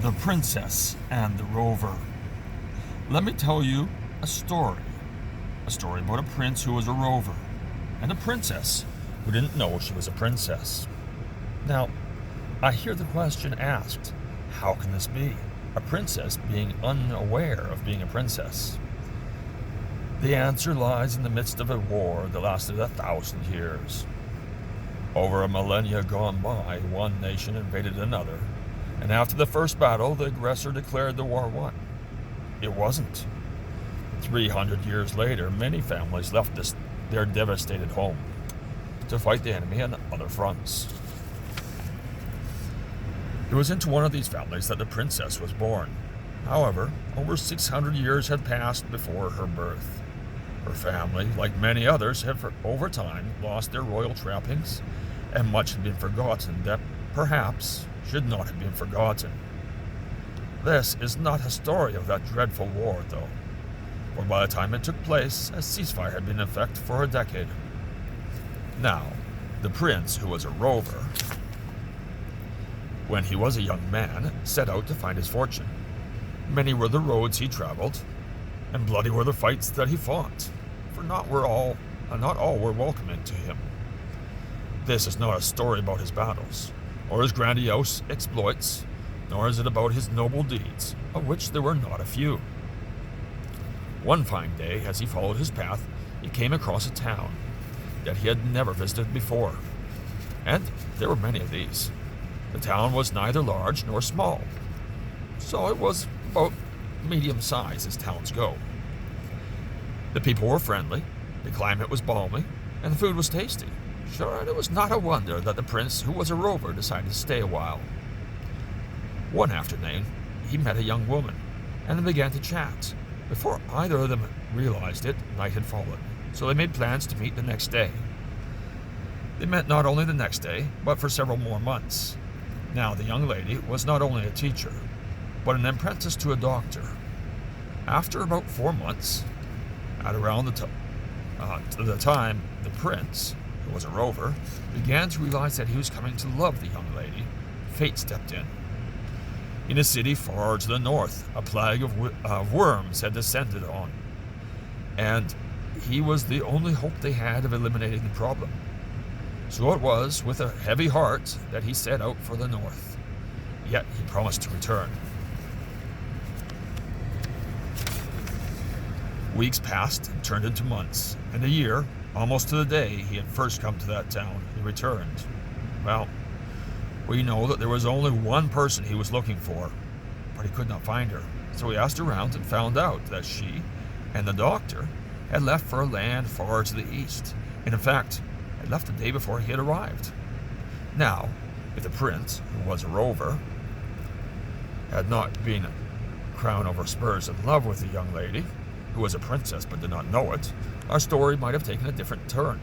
The Princess and the Rover. Let me tell you a story. A story about a prince who was a rover, and a princess who didn't know she was a princess. Now, I hear the question asked, how can this be? A princess being unaware of being a princess? The answer lies in the midst of a war that lasted 1,000 years. Over a millennia gone by, one nation invaded another, and after the first battle, the aggressor declared the war won. It wasn't. 300 years later, many families left their devastated home to fight the enemy on other fronts. It was into one of these families that the princess was born. However, over 600 years had passed before her birth. Her family, like many others, had over time lost their royal trappings, and much had been forgotten that perhaps should not have been forgotten. This is not a story of that dreadful war, though, for by the time it took place, a ceasefire had been in effect for a decade. Now, the prince, who was a rover, when he was a young man, set out to find his fortune. Many were the roads he traveled, and bloody were the fights that he fought, for not all were welcoming to him. This is not a story about his battles, or his grandiose exploits, nor is it about his noble deeds, of which there were not a few. One fine day, as he followed his path, he came across a town that he had never visited before, and there were many of these. The town was neither large nor small, so it was about medium size as towns go. The people were friendly, the climate was balmy, and the food was tasty. Sure, and it was not a wonder that the prince, who was a rover, decided to stay a while. One afternoon, he met a young woman, and they began to chat. Before either of them realized it, night had fallen, so they made plans to meet the next day. They met not only the next day, but for several more months. Now, the young lady was not only a teacher, but an apprentice to a doctor. After about 4 months, at around the time the prince, who was a rover, began to realize that he was coming to love the young lady, fate stepped in. In a city far to the north, a plague of worms had descended on, and he was the only hope they had of eliminating the problem. So it was with a heavy heart that he set out for the north, yet he promised to return. Weeks passed and turned into months, and a year, almost to the day he had first come to that town, he returned. Well, we know that there was only one person he was looking for, but he could not find her. So he asked around and found out that she and the doctor had left for a land far to the east, and in fact, had left the day before he had arrived. Now, if the prince, who was a rover, had not been crown over spurs in love with the young lady, who was a princess but did not know it, our story might have taken a different turn.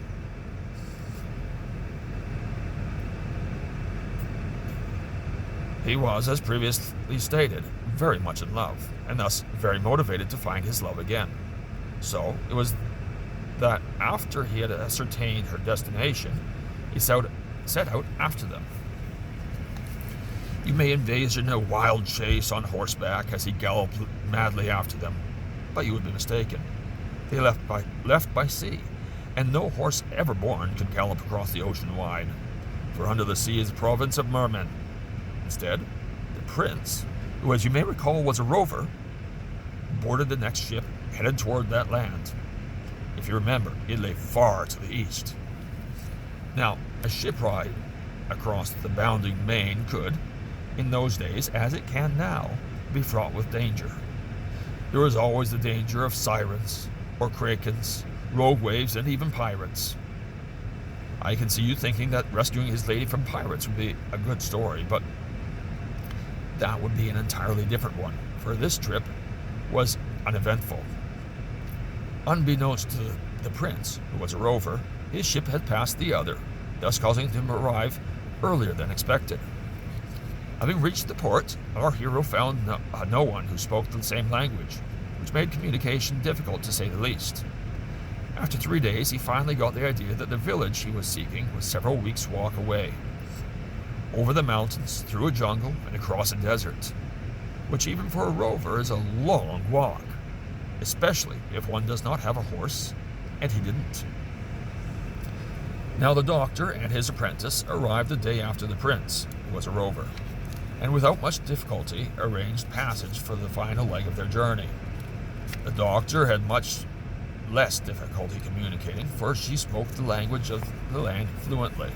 He was, as previously stated, very much in love, and thus very motivated to find his love again. So it was that after he had ascertained her destination, he set out after them. You may envision a wild chase on horseback as he galloped madly after them, but you would be mistaken. They left by sea, and no horse ever born could gallop across the ocean wide, for under the sea is the province of mermen. Instead, the prince, who as you may recall was a rover, boarded the next ship headed toward that land. If you remember, it lay far to the east. Now, a ship ride across the bounding main could, in those days, as it can now, be fraught with danger. There was always the danger of sirens, or krakens, rogue waves, and even pirates. I can see you thinking that rescuing his lady from pirates would be a good story, but that would be an entirely different one, for this trip was uneventful. Unbeknownst to the prince, who was a rover, his ship had passed the other, thus causing him to arrive earlier than expected. Having reached the port, our hero found no one who spoke the same language, which made communication difficult to say the least. After 3 days, he finally got the idea that the village he was seeking was several weeks' walk away. Over the mountains, through a jungle, and across a desert. which even for a rover is a long walk, especially if one does not have a horse, and he didn't. Now the doctor and his apprentice arrived the day after the prince, who was a rover, and without much difficulty arranged passage for the final leg of their journey. The doctor had much less difficulty communicating, for she spoke the language of the land fluently.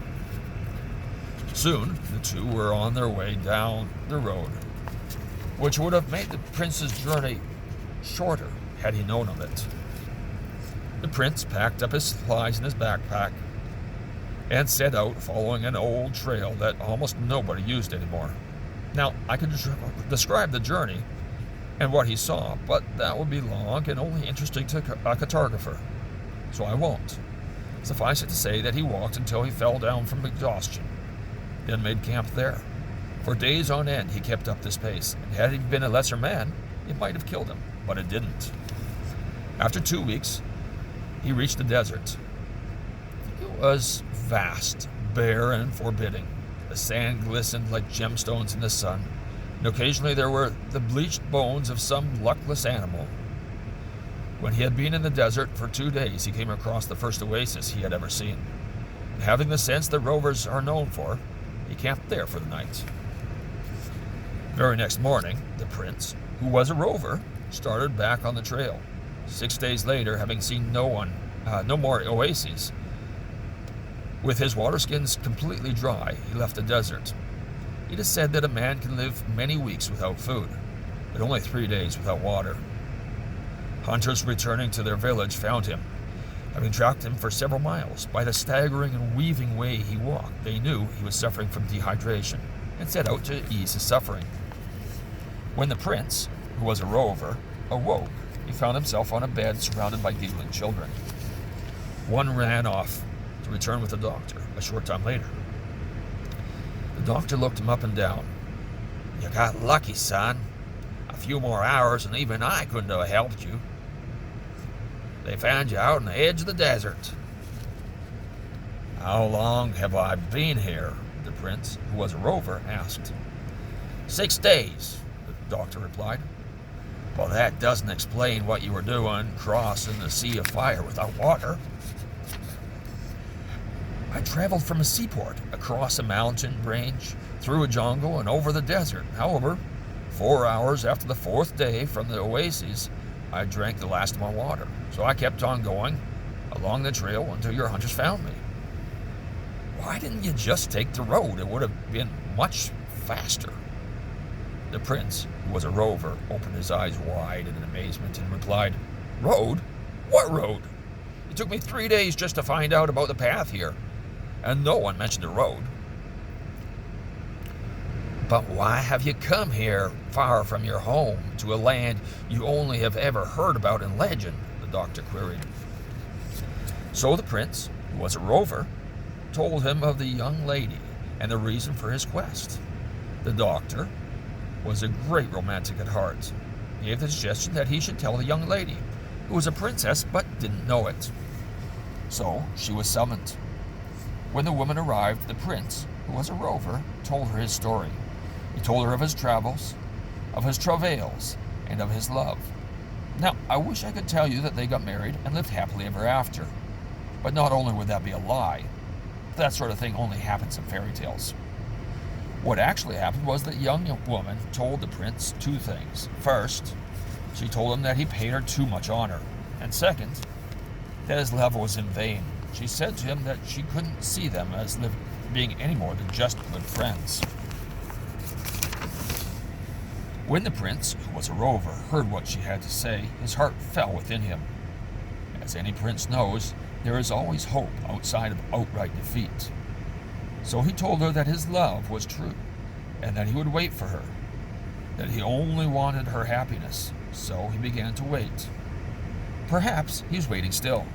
Soon the two were on their way down the road, which would have made the prince's journey shorter had he known of it. The prince packed up his supplies in his backpack and set out following an old trail that almost nobody used anymore. Now, I could describe the journey and what he saw, but that would be long and only interesting to a cartographer, so I won't. Suffice it to say that he walked until he fell down from exhaustion, then made camp there. For days on end he kept up this pace, and had he been a lesser man, it might have killed him, but it didn't. After 2 weeks, he reached the desert. It was vast, bare, and forbidding. The sand glistened like gemstones in the sun, and occasionally there were the bleached bones of some luckless animal. When he had been in the desert for 2 days, he came across the first oasis he had ever seen. And having the sense that rovers are known for, he camped there for the night. Very next morning, the prince, who was a rover, started back on the trail. 6 days later, having seen no more oases, with his waterskins completely dry, he left the desert. It is said that a man can live many weeks without food, but only 3 days without water. Hunters returning to their village found him. Having tracked him for several miles, by the staggering and weaving way he walked, they knew he was suffering from dehydration, and set out to ease his suffering. When the prince, who was a rover, awoke, he found himself on a bed surrounded by giggling children. One ran off to return with the doctor a short time later. The doctor looked him up and down. "You got lucky, son. A few more hours and even I couldn't have helped you. They found you out on the edge of the desert." "How long have I been here?" the prince, who was a rover, asked. 6 days, the doctor replied. "Well, that doesn't explain what you were doing crossing the sea of fire without water." "I traveled from a seaport, across a mountain range, through a jungle, and over the desert. However, 4 hours after the 4th day from the oasis, I drank the last of my water. So I kept on going along the trail until your hunters found me." "Why didn't you just take the road? It would have been much faster." The prince, who was a rover, opened his eyes wide in amazement and replied, "Road? What road? It took me 3 days just to find out about the path here, and no one mentioned the road." "But why have you come here, far from your home, to a land you only have ever heard about in legend?" the doctor queried. So the prince, who was a rover, told him of the young lady and the reason for his quest. The doctor was a great romantic at heart. He gave the suggestion that he should tell the young lady, who was a princess but didn't know it. So she was summoned. When the woman arrived, the prince, who was a rover, told her his story. He told her of his travels, of his travails, and of his love. Now, I wish I could tell you that they got married and lived happily ever after. But not only would that be a lie, that sort of thing only happens in fairy tales. What actually happened was that young woman told the prince 2 things. First, she told him that he paid her too much honor. And second, that his love was in vain. She said to him that she couldn't see them as being any more than just good friends. When the prince, who was a rover, heard what she had to say, his heart fell within him. As any prince knows, there is always hope outside of outright defeat. So he told her that his love was true, and that he would wait for her, that he only wanted her happiness, so he began to wait. Perhaps he was waiting still.